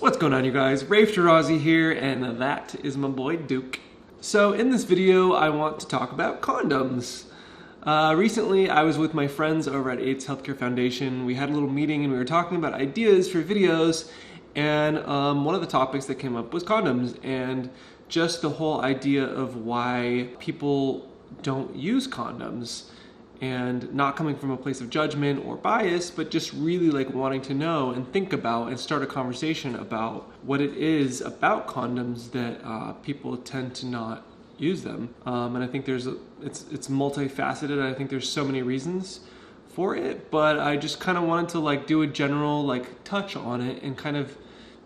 What's going on, you guys? Rafe Tarazi here, and that is my boy Duke. So in this video, I want to talk about condoms. Recently, I was with my friends over at AIDS Healthcare Foundation. We had a little meeting and we were talking about ideas for videos, and one of the topics that came up was condoms, and just the whole idea of why people don't use condoms, and not coming from a place of judgment or bias, but just really like wanting to know and think about and start a conversation about what it is about condoms that people tend to not use them. And I think it's multifaceted. I think there's so many reasons for it, but I just kind of wanted to like do a general like touch on it and kind of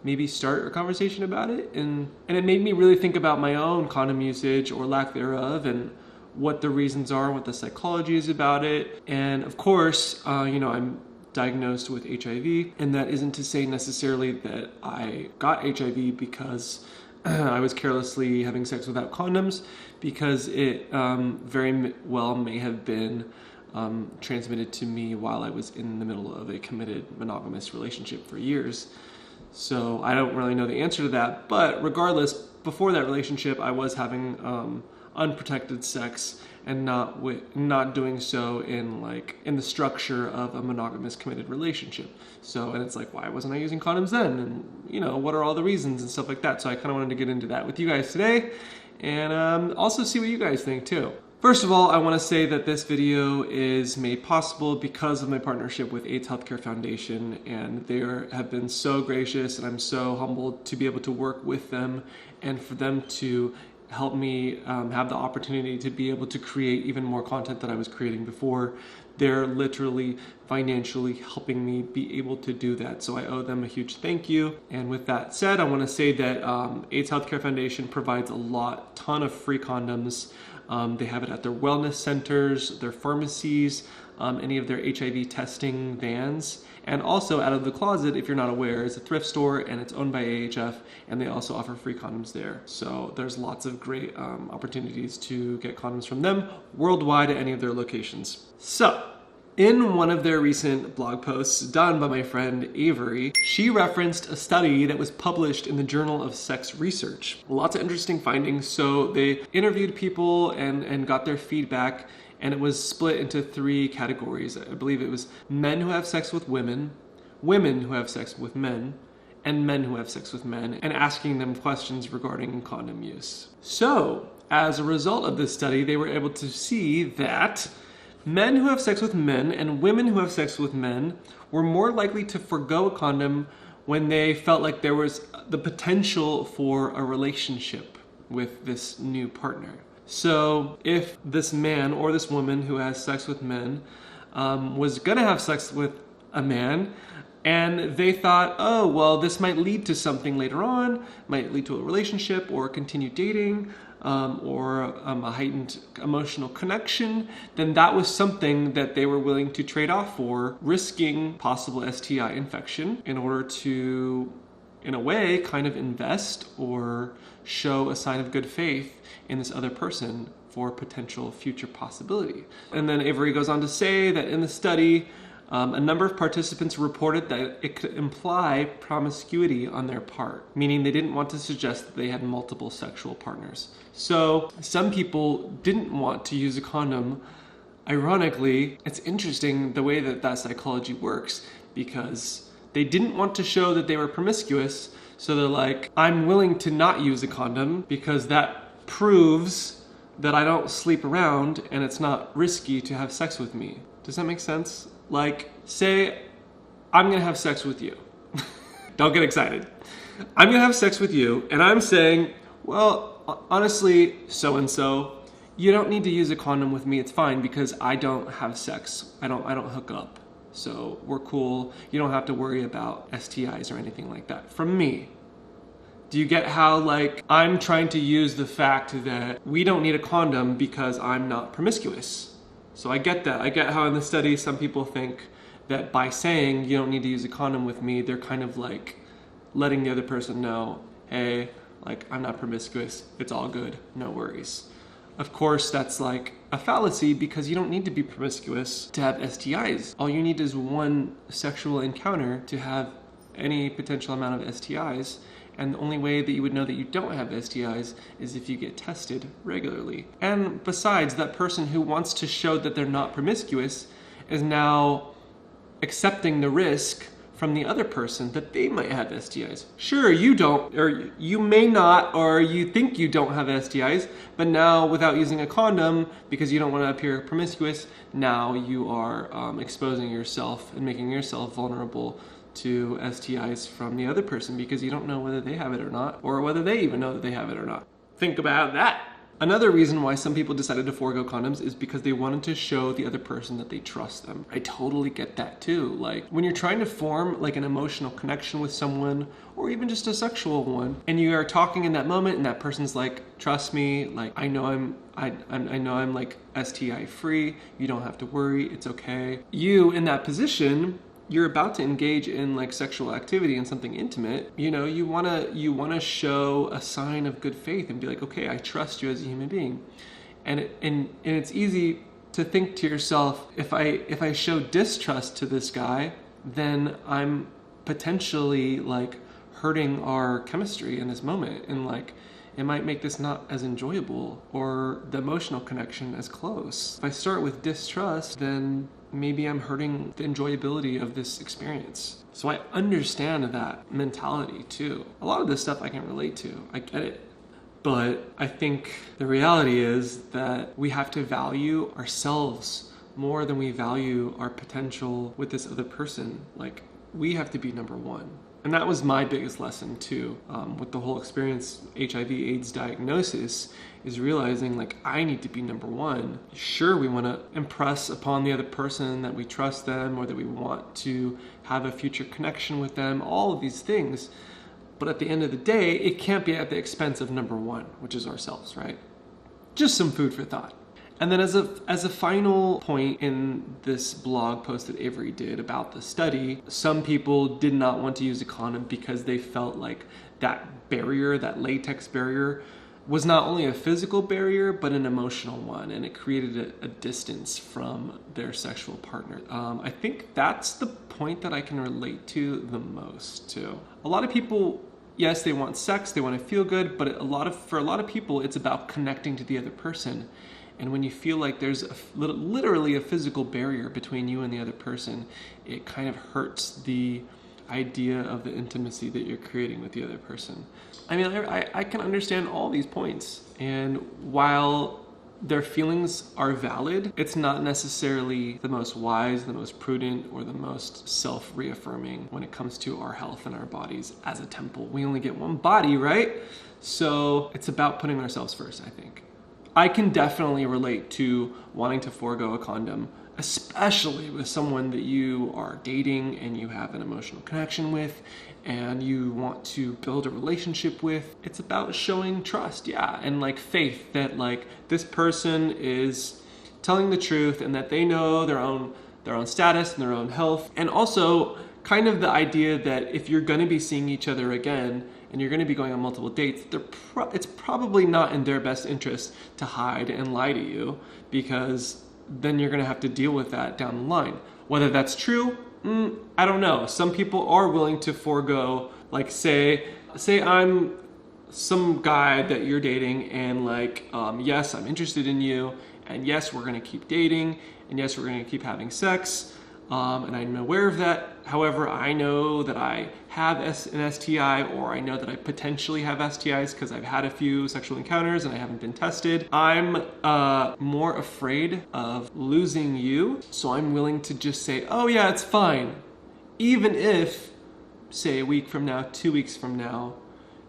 maybe start a conversation about it. And it made me really think about my own condom usage or lack thereof, and what the reasons are, what the psychology is about it. And of course, I'm diagnosed with HIV, and that isn't to say necessarily that I got HIV because I was carelessly having sex without condoms, because it very well may have been transmitted to me while I was in the middle of a committed monogamous relationship for years. So I don't really know the answer to that, but regardless, before that relationship, I was having unprotected sex, and not doing so in the structure of a monogamous committed relationship. So, and it's like, why wasn't I using condoms then? And what are all the reasons and stuff like that. So I kind of wanted to get into that with you guys today, and also see what you guys think too. First of all, I want to say that this video is made possible because of my partnership with AIDS Healthcare Foundation, and they have been so gracious, and I'm so humbled to be able to work with them and for them to help me have the opportunity to be able to create even more content that I was creating before. They're literally financially helping me be able to do that, so I owe them a huge thank you. And with that said, I want to say that AIDS Healthcare Foundation provides a ton of free condoms. They have it at their wellness centers, their pharmacies, any of their HIV testing vans, and also Out of the Closet, if you're not aware, is a thrift store, and it's owned by AHF, and they also offer free condoms there. So there's lots of great opportunities to get condoms from them worldwide at any of their locations. So in one of their recent blog posts done by my friend Avery, she referenced a study that was published in the Journal of Sex Research. Lots of interesting findings. So they interviewed people and got their feedback, and it was split into 3 categories. I believe it was men who have sex with women, women who have sex with men, and men who have sex with men, and asking them questions regarding condom use. So as a result of this study, they were able to see that men who have sex with men and women who have sex with men were more likely to forgo a condom when they felt like there was the potential for a relationship with this new partner. So if this man or this woman who has sex with men was gonna have sex with a man, and they thought, oh, well, this might lead to something later on, might lead to a relationship or continued dating, or a heightened emotional connection, then that was something that they were willing to trade off for, risking possible STI infection in order to, in a way, kind of invest or show a sign of good faith in this other person for potential future possibility. And then Avery goes on to say that in the study, a number of participants reported that it could imply promiscuity on their part, meaning they didn't want to suggest that they had multiple sexual partners. So some people didn't want to use a condom. Ironically, it's interesting the way that psychology works, because they didn't want to show that they were promiscuous, so they're like, I'm willing to not use a condom because that proves that I don't sleep around and it's not risky to have sex with me. Does that make sense? Like, say I'm gonna have sex with you. Don't get excited. I'm gonna have sex with you, and I'm saying, well, honestly, so-and-so, you don't need to use a condom with me, it's fine, because I don't have sex. I don't hook up. So we're cool. You don't have to worry about STIs or anything like that from me. Do you get how, like, I'm trying to use the fact that we don't need a condom because I'm not promiscuous? So I get that. I get how in the study some people think that by saying you don't need to use a condom with me, they're kind of like letting the other person know, hey, like, I'm not promiscuous. It's all good. No worries. Of course, that's like a fallacy, because you don't need to be promiscuous to have STIs. All you need is one sexual encounter to have any potential amount of STIs. And the only way that you would know that you don't have STIs is if you get tested regularly. And besides, that person who wants to show that they're not promiscuous is now accepting the risk from the other person that they might have STIs. Sure, you don't, or you may not, or you think you don't have STIs, but now without using a condom, because you don't want to appear promiscuous, now you are exposing yourself and making yourself vulnerable to STIs from the other person because you don't know whether they have it or not, or whether they even know that they have it or not. Think about that. Another reason why some people decided to forego condoms is because they wanted to show the other person that they trust them. I totally get that too. Like when you're trying to form like an emotional connection with someone, or even just a sexual one, and you are talking in that moment and that person's like, trust me, like I know I'm like STI free, you don't have to worry, it's okay. You in that position, you're about to engage in like sexual activity and something intimate, you know, you wanna show a sign of good faith and be like, okay, I trust you as a human being. And it's easy to think to yourself, if I show distrust to this guy, then I'm potentially like hurting our chemistry in this moment, and like it might make this not as enjoyable or the emotional connection as close. If I start with distrust, then maybe I'm hurting the enjoyability of this experience. So I understand that mentality too. A lot of this stuff I can relate to, I get it. But I think the reality is that we have to value ourselves more than we value our potential with this other person. Like, we have to be number one. And that was my biggest lesson too, with the whole experience, HIV/AIDS diagnosis, is realizing like I need to be number one. Sure, we want to impress upon the other person that we trust them or that we want to have a future connection with them, all of these things. But at the end of the day, it can't be at the expense of number one, which is ourselves, right? Just some food for thought. And then as a final point in this blog post that Avery did about the study, some people did not want to use a condom because they felt like that barrier, that latex barrier, was not only a physical barrier, but an emotional one, and it created a distance from their sexual partner. I think that's the point that I can relate to the most too. A lot of people, yes, they want sex, they want to feel good, but for a lot of people, it's about connecting to the other person. And when you feel like there's literally a physical barrier between you and the other person, it kind of hurts the idea of the intimacy that you're creating with the other person. I mean, I can understand all these points. And while their feelings are valid, it's not necessarily the most wise, the most prudent, or the most self-reaffirming when it comes to our health and our bodies as a temple. We only get one body, right? So it's about putting ourselves first, I think. I can definitely relate to wanting to forego a condom, especially with someone that you are dating and you have an emotional connection with and you want to build a relationship with. It's about showing trust, yeah, and like faith that like this person is telling the truth and that they know their own status and their own health. And also kind of the idea that if you're gonna be seeing each other again, and you're going to be going on multiple dates, it's probably not in their best interest to hide and lie to you, because then you're going to have to deal with that down the line. Whether that's true, I don't know. Some people are willing to forego, like say I'm some guy that you're dating and like, yes, I'm interested in you, and yes, we're going to keep dating, and yes, we're going to keep having sex, and I'm aware of that. However, I know that I have an STI, or I know that I potentially have STIs because I've had a few sexual encounters and I haven't been tested. I'm more afraid of losing you, so I'm willing to just say, oh yeah, it's fine. Even if, say a week from now, 2 weeks from now,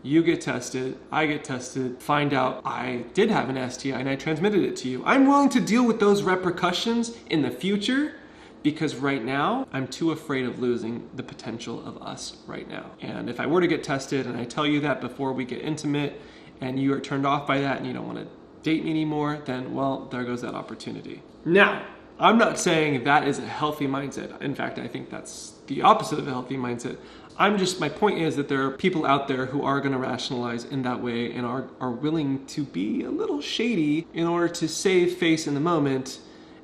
you get tested, I get tested, find out I did have an STI and I transmitted it to you. I'm willing to deal with those repercussions in the future, because right now, I'm too afraid of losing the potential of us right now. And if I were to get tested and I tell you that before we get intimate and you are turned off by that and you don't want to date me anymore, then, well, there goes that opportunity. Now, I'm not saying that is a healthy mindset. In fact, I think that's the opposite of a healthy mindset. My point is that there are people out there who are gonna rationalize in that way and are willing to be a little shady in order to save face in the moment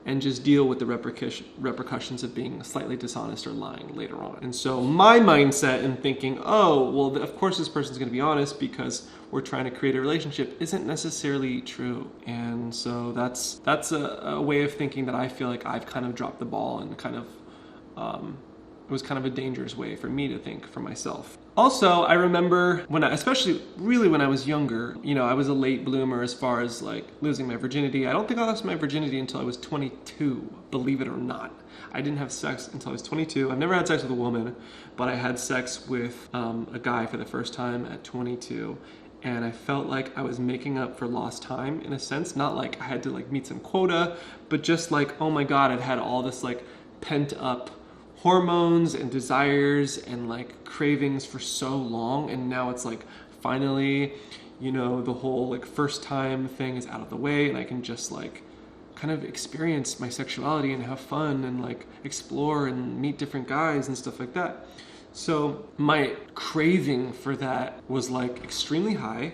and just deal with the repercussions of being slightly dishonest or lying later on. And so my mindset in thinking, oh, well, of course this person's going to be honest because we're trying to create a relationship, isn't necessarily true. And so that's a way of thinking that I feel like I've kind of dropped the ball and kind of it was kind of a dangerous way for me to think for myself. Also, I remember especially really when I was younger, you know, I was a late bloomer as far as like losing my virginity. I don't think I lost my virginity until I was 22, believe it or not. I didn't have sex until I was 22. I've never had sex with a woman, but I had sex with a guy for the first time at 22. And I felt like I was making up for lost time in a sense. Not like I had to like meet some quota, but just like, oh my God, I'd had all this like pent up hormones and desires and like cravings for so long, and now it's like finally, you know, the whole like first time thing is out of the way and I can just like kind of experience my sexuality and have fun and like explore and meet different guys and stuff like that. So my craving for that was like extremely high,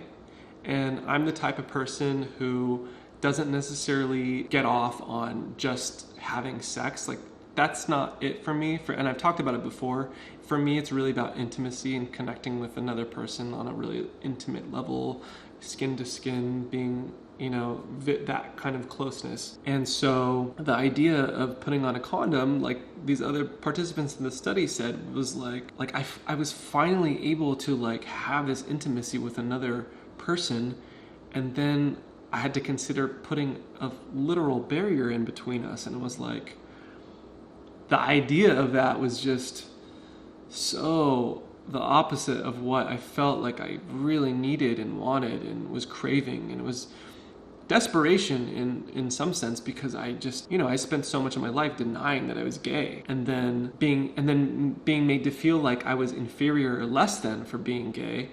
and I'm the type of person who doesn't necessarily get off on just having sex. Like that's not it for me. And I've talked about it before. For me, it's really about intimacy and connecting with another person on a really intimate level, skin to skin, being, you know, that kind of closeness. And so the idea of putting on a condom, like these other participants in the study said, was like I was finally able to like have this intimacy with another person, and then I had to consider putting a literal barrier in between us, and it was like, the idea of that was just so the opposite of what I felt like I really needed and wanted and was craving. And it was desperation in some sense, because I just, you know, I spent so much of my life denying that I was gay, and then being made to feel like I was inferior or less than for being gay,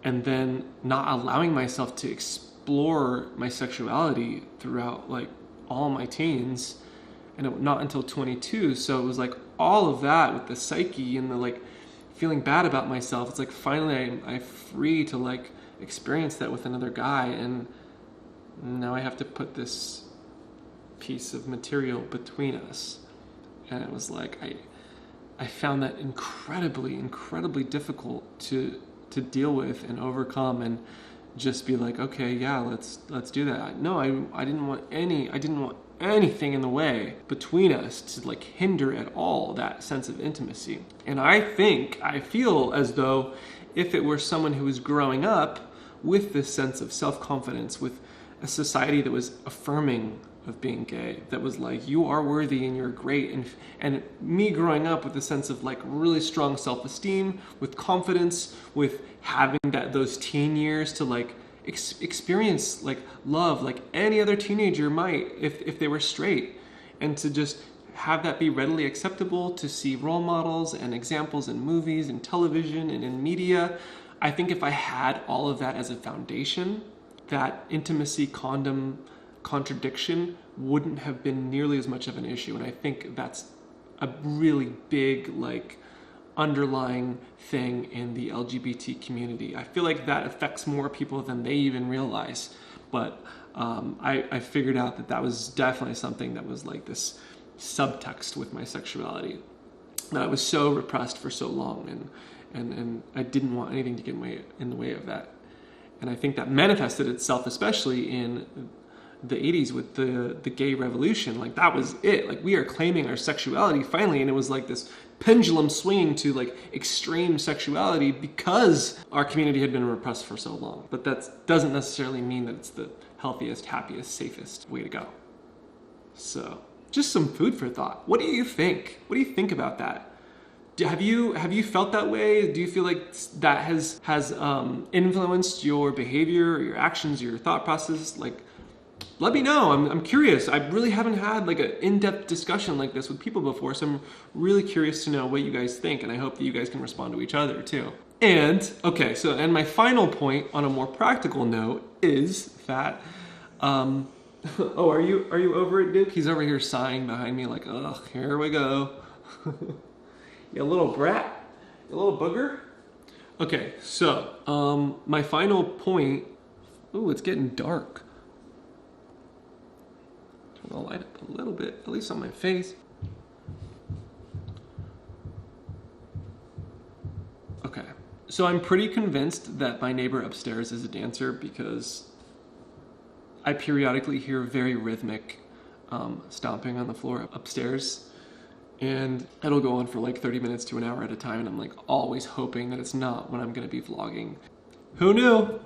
and then not allowing myself to explore my sexuality throughout like all my teens. And not until 22. So it was like all of that with the psyche and the like feeling bad about myself. It's like finally I'm free to like experience that with another guy, and now I have to put this piece of material between us. And it was like I found that incredibly difficult to deal with and overcome, and just be like, okay, yeah, let's do that. No, I didn't want anything in the way between us to like hinder at all that sense of intimacy. And I feel as though if it were someone who was growing up with this sense of self-confidence, with a society that was affirming of being gay, that was like, you are worthy and you're great, and me growing up with a sense of like really strong self-esteem, with confidence, with having those teen years to like experience like love like any other teenager might if they were straight, and to just have that be readily acceptable, to see role models and examples in movies and television and in media. I think if I had all of that as a foundation, that intimacy condom contradiction wouldn't have been nearly as much of an issue. And I think that's a really big like underlying thing in the LGBT community. I feel like that affects more people than they even realize. But I figured out that was definitely something that was like this subtext with my sexuality, that I was so repressed for so long, and I didn't want anything to get in the way of that. And I think that manifested itself especially in the 80s with the gay revolution. Like that was it. Like we are claiming our sexuality finally, and it was like this pendulum swinging to like extreme sexuality because our community had been repressed for so long. But that doesn't necessarily mean that it's the healthiest, happiest, safest way to go. So just some food for thought. What do you think? What do you think about that? Have you felt that way? Do you feel like that has influenced your behavior, or your actions, or your thought process? Like, let me know. I'm curious. I really haven't had like an in-depth discussion like this with people before, so I'm really curious to know what you guys think, and I hope that you guys can respond to each other too. And okay, and my final point on a more practical note is that oh, are you over it, Duke? He's over here sighing behind me like, ugh, here we go. You little brat, you little booger. Okay, so my final point. Ooh, it's getting dark. I'll light up a little bit, at least on my face. Okay, so I'm pretty convinced that my neighbor upstairs is a dancer because I periodically hear very rhythmic stomping on the floor upstairs, and it'll go on for like 30 minutes to an hour at a time, and I'm like always hoping that it's not when I'm gonna be vlogging. Who knew?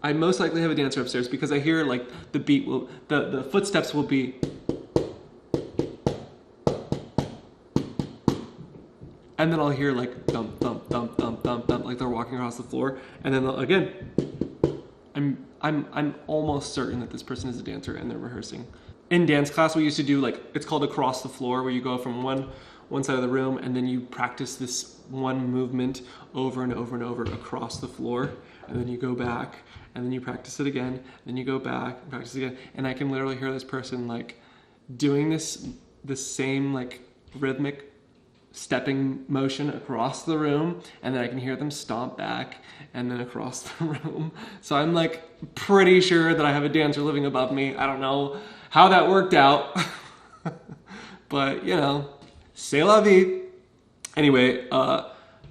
I most likely have a dancer upstairs because I hear like the beat will, the footsteps will be, and then I'll hear like thump, thump, thump, thump, thump, thump, like they're walking across the floor, and then again, I'm almost certain that this person is a dancer and they're rehearsing. In dance class, we used to do like, it's called across the floor, where you go from one side of the room and then you practice this one movement over and over and over across the floor, and then you go back and then you practice it again, and then you go back and practice it again, and I can literally hear this person like doing this same like rhythmic stepping motion across the room, and then I can hear them stomp back and then across the room. So I'm like pretty sure that I have a dancer living above me. I don't know how that worked out, but you know, c'est la vie. Anyway,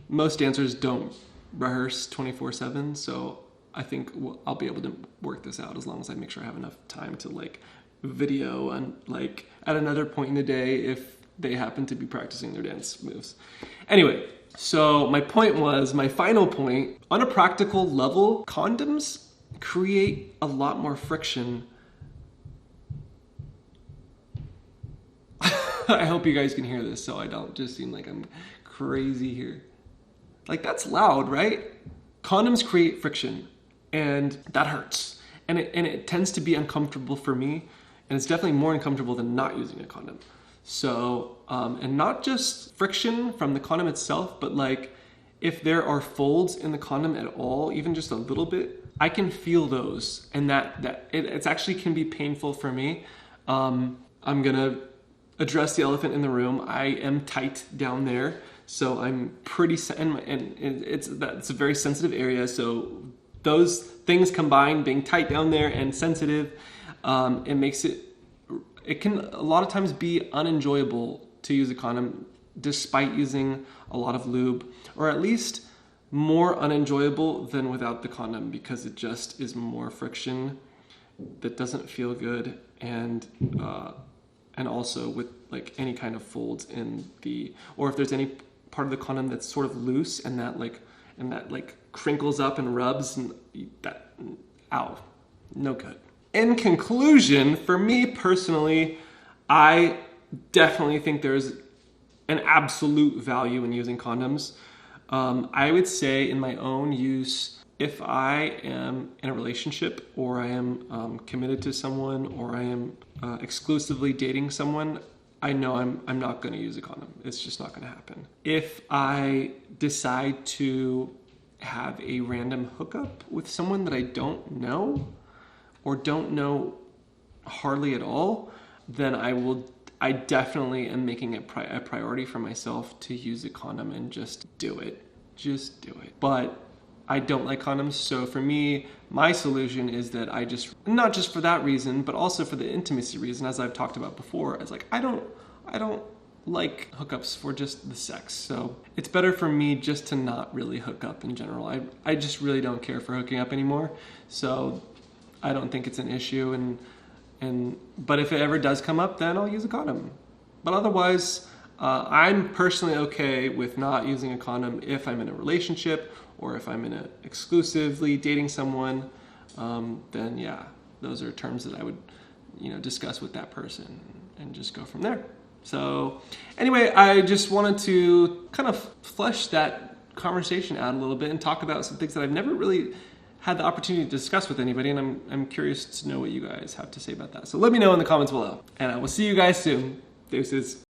most dancers don't rehearse 24/7, so I think I'll be able to work this out as long as I make sure I have enough time to like video and like at another point in the day if they happen to be practicing their dance moves. Anyway, so my point was, my final point, on a practical level, condoms create a lot more friction. I hope you guys can hear this so I don't just seem like I'm crazy here. Like, that's loud, right? Condoms create friction, and that hurts. And it tends to be uncomfortable for me, and it's definitely more uncomfortable than not using a condom. So, and not just friction from the condom itself, but like if there are folds in the condom at all, even just a little bit, I can feel those, and it's actually can be painful for me. I'm gonna address the elephant in the room. I am tight down there, so I'm pretty, and it's a very sensitive area. So those things combined, being tight down there and sensitive, it makes it can a lot of times be unenjoyable to use a condom despite using a lot of lube, or at least more unenjoyable than without the condom, because it just is more friction that doesn't feel good, and also with like any kind of folds in the, or if there's any part of the condom that's sort of loose and that crinkles up and rubs, and that, ow, no good. In conclusion, for me personally, I definitely think there's an absolute value in using condoms. I would say in my own use, if I am in a relationship, or I am committed to someone, or I am exclusively dating someone, I know I'm not going to use a condom. It's just not going to happen. If I decide to have a random hookup with someone that I don't know, or don't know hardly at all, then I definitely am making it a priority for myself to use a condom and just do it. Just do it. But I don't like condoms, so for me, my solution is that I just, not just for that reason, but also for the intimacy reason, as I've talked about before, it's like I don't like hookups for just the sex. So it's better for me just to not really hook up in general. I just really don't care for hooking up anymore. So I don't think it's an issue, but if it ever does come up, then I'll use a condom. But otherwise, I'm personally okay with not using a condom if I'm in a relationship, or if I'm exclusively dating someone. Then yeah, those are terms that I would, discuss with that person and just go from there. So anyway, I just wanted to kind of flesh that conversation out a little bit and talk about some things that I've never really had the opportunity to discuss with anybody, and I'm curious to know what you guys have to say about that. So let me know in the comments below, and I will see you guys soon. Deuces.